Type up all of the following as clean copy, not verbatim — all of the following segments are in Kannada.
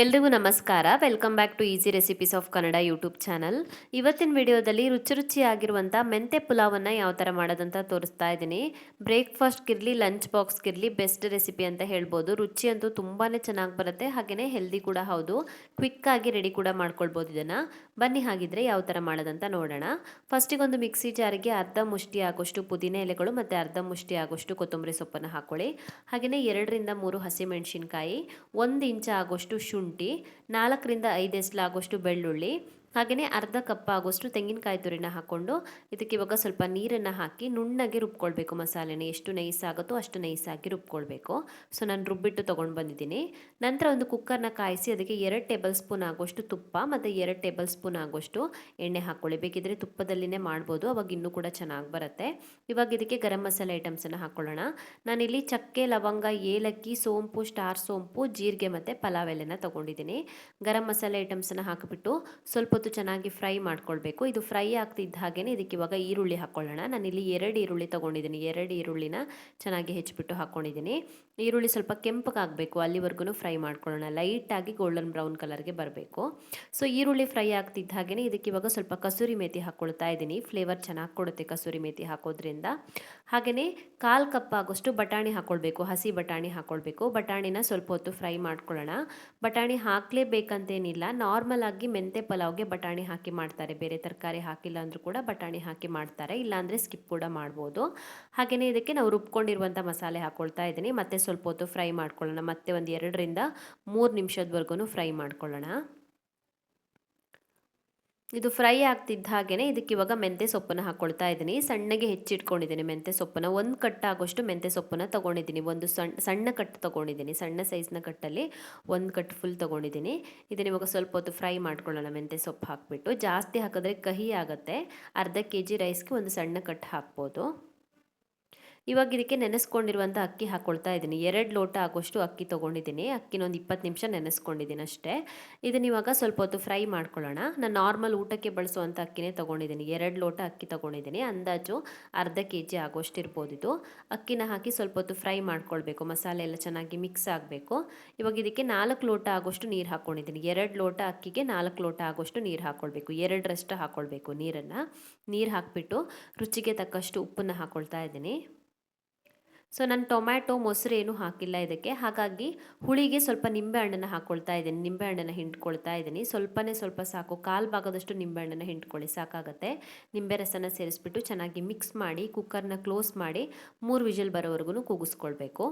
ಎಲ್ರಿಗೂ ನಮಸ್ಕಾರ. Welcome back to easy recipes of Kannada YouTube channel. ಇವತ್ತಿನ ವಿಡಿಯೋದಲ್ಲಿ ರುಚಿಯಾಗಿರುವಂಥ ಮೆಂತೆ ಪುಲಾವನ್ನು ಯಾವ ಥರ ಮಾಡೋದಂತ ತೋರಿಸ್ತಾ ಇದ್ದೀನಿ. ಬ್ರೇಕ್ಫಾಸ್ಟ್ಗಿರಲಿ, ಲಂಚ್ ಬಾಕ್ಸ್ಗಿರಲಿ ಬೆಸ್ಟ್ ರೆಸಿಪಿ ಅಂತ ಹೇಳ್ಬೋದು. ರುಚಿ ಅಂತೂ ತುಂಬಾ ಚೆನ್ನಾಗಿ ಬರುತ್ತೆ, ಹಾಗೆಯೇ ಹೆಲ್ದಿ ಕೂಡ ಹೌದು. ಕ್ವಿಕ್ಕಾಗಿ ರೆಡಿ ಕೂಡ ಮಾಡ್ಕೊಳ್ಬೋದು ಇದನ್ನು. ಬನ್ನಿ ಹಾಗಿದ್ರೆ ಯಾವ ಥರ ಮಾಡೋದಂತ ನೋಡೋಣ. ಫಸ್ಟಿಗೆ ಒಂದು ಮಿಕ್ಸಿ ಜಾರಿಗೆ ಅರ್ಧ ಮುಷ್ಟಿ ಆಗೋಷ್ಟು ಪುದೀನ ಎಲೆಗಳು ಮತ್ತು ಅರ್ಧ ಮುಷ್ಟಿ ಆಗೋಷ್ಟು ಕೊತ್ತಂಬರಿ ಸೊಪ್ಪನ್ನು ಹಾಕ್ಕೊಳ್ಳಿ. ಹಾಗೆಯೇ 2ರಿಂದ 3 ಹಸಿಮೆಣಸಿನ್ಕಾಯಿ, 1 ಇಂಚ್ ಆಗೋಷ್ಟು ಶುಂಠಿ, 4ರಿಂದ 5 ಎಸ್ಲಾಗೋಷ್ಟು ಬೆಳ್ಳುಳ್ಳಿ, ಹಾಗೆಯೇ ಅರ್ಧ ಕಪ್ ಆಗೋಷ್ಟು ತೆಂಗಿನಕಾಯಿ ತುರಿನ ಹಾಕ್ಕೊಂಡು ಇದಕ್ಕೆ ಇವಾಗ ಸ್ವಲ್ಪ ನೀರನ್ನು ಹಾಕಿ ನುಣ್ಣಗೆ ರುಬ್ಕೊಳ್ಬೇಕು. ಮಸಾಲೆನ ಎಷ್ಟು ನೈಸ್ ಆಗುತ್ತೋ ಅಷ್ಟು ನೈಸಾಗಿ ರುಬ್ಕೊಳ್ಬೇಕು. ಸೊ ನಾನು ರುಬ್ಬಿಟ್ಟು ತೊಗೊಂಡು ಬಂದಿದ್ದೀನಿ. ನಂತರ ಒಂದು ಕುಕ್ಕರ್ನ ಕಾಯಿಸಿ ಅದಕ್ಕೆ 2 ಟೇಬಲ್ ಸ್ಪೂನ್ ಆಗೋಷ್ಟು ತುಪ್ಪ ಮತ್ತು 2 ಟೇಬಲ್ ಸ್ಪೂನ್ ಆಗೋಷ್ಟು ಎಣ್ಣೆ ಹಾಕ್ಕೊಳ್ಳಿ. ಬೇಕಿದ್ರೆ ತುಪ್ಪದಲ್ಲಿನೇ ಮಾಡ್ಬೋದು, ಅವಾಗ ಇನ್ನೂ ಕೂಡ ಚೆನ್ನಾಗಿ ಬರುತ್ತೆ. ಇವಾಗ ಇದಕ್ಕೆ ಗರಂ ಮಸಾಲೆ ಐಟಮ್ಸನ್ನು ಹಾಕ್ಕೊಳ್ಳೋಣ. ನಾನಿಲ್ಲಿ ಚಕ್ಕೆ, ಲವಂಗ, ಏಲಕ್ಕಿ, ಸೋಂಪು, ಸ್ಟಾರ್ ಸೋಂಪು, ಜೀರಿಗೆ ಮತ್ತು ಪಲಾವ್ ಎಲೆನ ತೊಗೊಂಡಿದ್ದೀನಿ. ಗರಂ ಮಸಾಲೆ ಐಟಮ್ಸನ್ನು ಹಾಕಿಬಿಟ್ಟು ಸ್ವಲ್ಪ ಹೊತ್ತು ಚೆನ್ನಾಗಿ ಫ್ರೈ ಮಾಡ್ಕೊಳ್ಬೇಕು. ಇದು ಫ್ರೈ ಆಗ್ತಿದ್ದ ಹಾಗೇ ಇದಕ್ಕೆ ಇವಾಗ ಈರುಳ್ಳಿ ಹಾಕ್ಕೊಳ್ಳೋಣ. ನಾನಿಲ್ಲಿ 2 ಈರುಳ್ಳಿ ತೊಗೊಂಡಿದ್ದೀನಿ. 2 ಈರುಳ್ಳಿನ ಚೆನ್ನಾಗಿ ಹೆಚ್ಚಿಬಿಟ್ಟು ಹಾಕ್ಕೊಂಡಿದ್ದೀನಿ. ಈರುಳ್ಳಿ ಸ್ವಲ್ಪ ಕೆಂಪಗಾಗಬೇಕು, ಅಲ್ಲಿವರೆಗೂ ಫ್ರೈ ಮಾಡ್ಕೊಳ್ಳೋಣ. ಲೈಟಾಗಿ ಗೋಲ್ಡನ್ ಬ್ರೌನ್ ಕಲರ್ಗೆ ಬರಬೇಕು. ಸೊ ಈರುಳ್ಳಿ ಫ್ರೈ ಆಗ್ತಿದ್ದ ಹಾಗೇ ಇದಕ್ಕೆ ಇವಾಗ ಸ್ವಲ್ಪ ಕಸೂರಿ ಮೇಥಿ ಹಾಕ್ಕೊಳ್ತಾ ಇದ್ದೀನಿ. ಫ್ಲೇವರ್ ಚೆನ್ನಾಗಿ ಕೊಡುತ್ತೆ ಕಸೂರಿ ಮೇಥಿ ಹಾಕೋದ್ರಿಂದ. ಹಾಗೆಯೇ 1/4 ಕಪ್ ಆಗೋಷ್ಟು ಬಟಾಣಿ ಹಾಕ್ಕೊಳ್ಬೇಕು. ಹಸಿ ಬಟಾಣಿ ಹಾಕ್ಕೊಳ್ಬೇಕು. ಬಟಾಣಿನ ಸ್ವಲ್ಪ ಹೊತ್ತು ಫ್ರೈ ಮಾಡ್ಕೊಳ್ಳೋಣ. ಬಟಾಣಿ ಹಾಕಲೇಬೇಕಂತೇನಿಲ್ಲ, ನಾರ್ಮಲ್ ಆಗಿ ಮೆಂತೆ ಪಲಾವ್ಗೆ ಬಟಾಣಿ ಹಾಕಿ ಮಾಡ್ತಾರೆ. ಬೇರೆ ತರಕಾರಿ ಹಾಕಿಲ್ಲ ಅಂದರೂ ಕೂಡ ಬಟಾಣಿ ಹಾಕಿ ಮಾಡ್ತಾರೆ, ಇಲ್ಲಾಂದರೆ ಸ್ಕಿಪ್ ಕೂಡ ಮಾಡ್ಬೋದು. ಹಾಗೆಯೇ ಇದಕ್ಕೆ ನಾವು ರುಬ್ಕೊಂಡಿರುವಂಥ ಮಸಾಲೆ ಹಾಕ್ಕೊಳ್ತಾ ಇದ್ದೀನಿ. ಮತ್ತೆ ಸ್ವಲ್ಪ ಹೊತ್ತು ಫ್ರೈ ಮಾಡ್ಕೊಳ್ಳೋಣ. ಮತ್ತೆ ಒಂದು 2ರಿಂದ 3 ನಿಮಿಷದವರೆಗೂ ಫ್ರೈ ಮಾಡ್ಕೊಳ್ಳೋಣ. ಇದು ಫ್ರೈ ಆಗ್ತಿದ್ದ ಹಾಗೆಯೇ ಇದಕ್ಕೆ ಇವಾಗ ಮೆಂತೆ ಸೊಪ್ಪನ್ನು ಹಾಕ್ಕೊಳ್ತಾ ಇದ್ದೀನಿ. ಸಣ್ಣಗೆ ಹೆಚ್ಚಿಟ್ಕೊಂಡಿದ್ದೀನಿ ಮೆಂತೆ ಸೊಪ್ಪನ್ನು. 1 ಕಟ್ ಆಗೋಷ್ಟು ಮೆಂತೆ ಸೊಪ್ಪನ್ನು ತೊಗೊಂಡಿದ್ದೀನಿ. ಒಂದು ಸಣ್ಣ ಕಟ್ ತೊಗೊಂಡಿದ್ದೀನಿ. ಸಣ್ಣ ಸೈಜ್ನ ಕಟ್ಟಲ್ಲಿ 1 ಕಟ್ ಫುಲ್ ತೊಗೊಂಡಿದ್ದೀನಿ. ಇದನ್ನು ಇವಾಗ ಸ್ವಲ್ಪ ಹೊತ್ತು ಫ್ರೈ ಮಾಡ್ಕೊಳ್ಳೋಣ. ಮೆಂತೆ ಸೊಪ್ಪು ಹಾಕಿಬಿಟ್ಟು, ಜಾಸ್ತಿ ಹಾಕಿದ್ರೆ ಕಹಿ ಆಗುತ್ತೆ. ಅರ್ಧ kg ರೈಸ್ಗೆ ಒಂದು ಸಣ್ಣ ಕಟ್ ಹಾಕ್ಬೋದು. ಇವಾಗ ಇದಕ್ಕೆ ನೆನೆಸ್ಕೊಂಡಿರುವಂಥ ಅಕ್ಕಿ ಹಾಕ್ಕೊಳ್ತಾ ಇದ್ದೀನಿ. 2 ಲೋಟ ಆಗೋಷ್ಟು ಅಕ್ಕಿ ತೊಗೊಂಡಿದ್ದೀನಿ. ಅಕ್ಕಿನ ಒಂದು 20 ನಿಮಿಷ ನೆನೆಸ್ಕೊಂಡಿದ್ದೀನಿ ಅಷ್ಟೇ. ಇದನ್ನ ಇವಾಗ ಸ್ವಲ್ಪ ಹೊತ್ತು ಫ್ರೈ ಮಾಡ್ಕೊಳ್ಳೋಣ. ನಾನು ನಾರ್ಮಲ್ ಊಟಕ್ಕೆ ಬಳಸುವಂಥ ಅಕ್ಕಿನೇ ತೊಗೊಂಡಿದ್ದೀನಿ. 2 ಲೋಟ ಅಕ್ಕಿ ತೊಗೊಂಡಿದ್ದೀನಿ. ಅಂದಾಜು ಅರ್ಧ kg ಆಗೋಷ್ಟು ಇರ್ಬೋದು ಇದು. ಅಕ್ಕಿನ ಹಾಕಿ ಸ್ವಲ್ಪ ಹೊತ್ತು ಫ್ರೈ ಮಾಡ್ಕೊಳ್ಬೇಕು. ಮಸಾಲೆ ಎಲ್ಲ ಚೆನ್ನಾಗಿ ಮಿಕ್ಸ್ ಆಗಬೇಕು. ಇವಾಗ ಇದಕ್ಕೆ 4 ಲೋಟ ಆಗೋಷ್ಟು ನೀರು ಹಾಕ್ಕೊಂಡಿದ್ದೀನಿ. 2 ಲೋಟ ಅಕ್ಕಿಗೆ 4 ಲೋಟ ಆಗೋಷ್ಟು ನೀರು ಹಾಕ್ಕೊಳ್ಬೇಕು. 2ರಷ್ಟು ಹಾಕ್ಕೊಳ್ಬೇಕು ನೀರನ್ನು. ನೀರು ಹಾಕಿಬಿಟ್ಟು ರುಚಿಗೆ ತಕ್ಕಷ್ಟು ಉಪ್ಪನ್ನು ಹಾಕ್ಕೊಳ್ತಾ ಇದ್ದೀನಿ. ಸೊ ನಾನು ಟೊಮ್ಯಾಟೊ, ಮೊಸರು ಏನೂ ಹಾಕಿಲ್ಲ ಇದಕ್ಕೆ. ಹಾಗಾಗಿ ಹುಳಿಗೆ ಸ್ವಲ್ಪ ನಿಂಬೆ ಹಣ್ಣನ್ನು ಹಾಕ್ಕೊಳ್ತಾ ಇದ್ದೀನಿ. ನಿಂಬೆ ಹಣ್ಣನ್ನು ಹಿಂಡ್ಕೊಳ್ತಾ ಇದ್ದೀನಿ. ಸ್ವಲ್ಪ ಸಾಕು, 1/4 ಭಾಗದಷ್ಟು ನಿಂಬೆ ಹಣ್ಣನ್ನು ಹಿಂಡ್ಕೊಳ್ಳಿ, ಸಾಕಾಗುತ್ತೆ. ನಿಂಬೆ ರಸನ ಸೇರಿಸ್ಬಿಟ್ಟು ಚೆನ್ನಾಗಿ ಮಿಕ್ಸ್ ಮಾಡಿ ಕುಕ್ಕರ್ನ ಕ್ಲೋಸ್ ಮಾಡಿ 3 ವಿಷಲ್ ಬರೋವರೆಗೂ ಕೂಗಿಸ್ಕೊಳ್ಬೇಕು.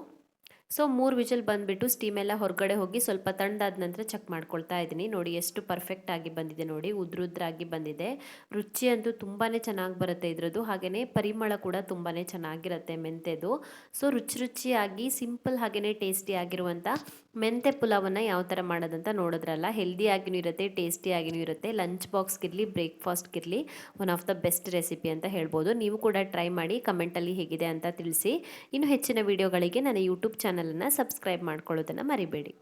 ಸೊ 3 ವಿಷಲ್ ಬಂದುಬಿಟ್ಟು ಸ್ಟೀಮೆಲ್ಲ ಹೊರಗಡೆ ಹೋಗಿ ಸ್ವಲ್ಪ ತಣ್ಣದಾದ ನಂತರ ಚೆಕ್ ಮಾಡ್ಕೊಳ್ತಾ ಇದ್ದೀನಿ. ನೋಡಿ ಎಷ್ಟು ಪರ್ಫೆಕ್ಟಾಗಿ ಬಂದಿದೆ, ನೋಡಿ ಉದ್ರುದ್ರಾಗಿ ಬಂದಿದೆ. ರುಚಿ ಅಂತೂ ತುಂಬಾ ಚೆನ್ನಾಗಿ ಬರುತ್ತೆ ಇದರದ್ದು. ಹಾಗೆಯೇ ಪರಿಮಳ ಕೂಡ ತುಂಬಾ ಚೆನ್ನಾಗಿರುತ್ತೆ ಮೆಂತೆದು. ಸೊ ರುಚಿಯಾಗಿ ಸಿಂಪಲ್ ಹಾಗೆಯೇ ಟೇಸ್ಟಿಯಾಗಿರುವಂಥ ಮೆಂತೆ ಪುಲಾವನ್ನು ಯಾವ ಥರ ಮಾಡೋದಂತ ನೋಡಿದ್ರಲ್ಲ. ಹೆಲ್ದಿಯಾಗಿಯೂ ಇರುತ್ತೆ, ಟೇಸ್ಟಿಯಾಗಿಯೂ ಇರುತ್ತೆ. ಲಂಚ್ ಬಾಕ್ಸ್ಗಿರಲಿ, ಬ್ರೇಕ್ಫಾಸ್ಟ್ಗಿರಲಿ one of the best recipe ಅಂತ ಹೇಳ್ಬೋದು. ನೀವು ಕೂಡ ಟ್ರೈ ಮಾಡಿ, ಕಮೆಂಟಲ್ಲಿ ಹೇಗಿದೆ ಅಂತ ತಿಳಿಸಿ. ಇನ್ನು ಹೆಚ್ಚಿನ ವಿಡಿಯೋಗಳಿಗೆ ನನ್ನ ಯೂಟ್ಯೂಬ್ ಚಾನಲನ್ನು ಸಬ್ಸ್ಕ್ರೈಬ್ ಮಾಡ್ಕೊಳ್ಳೋದನ್ನು ಮರಿಬೇಡಿ.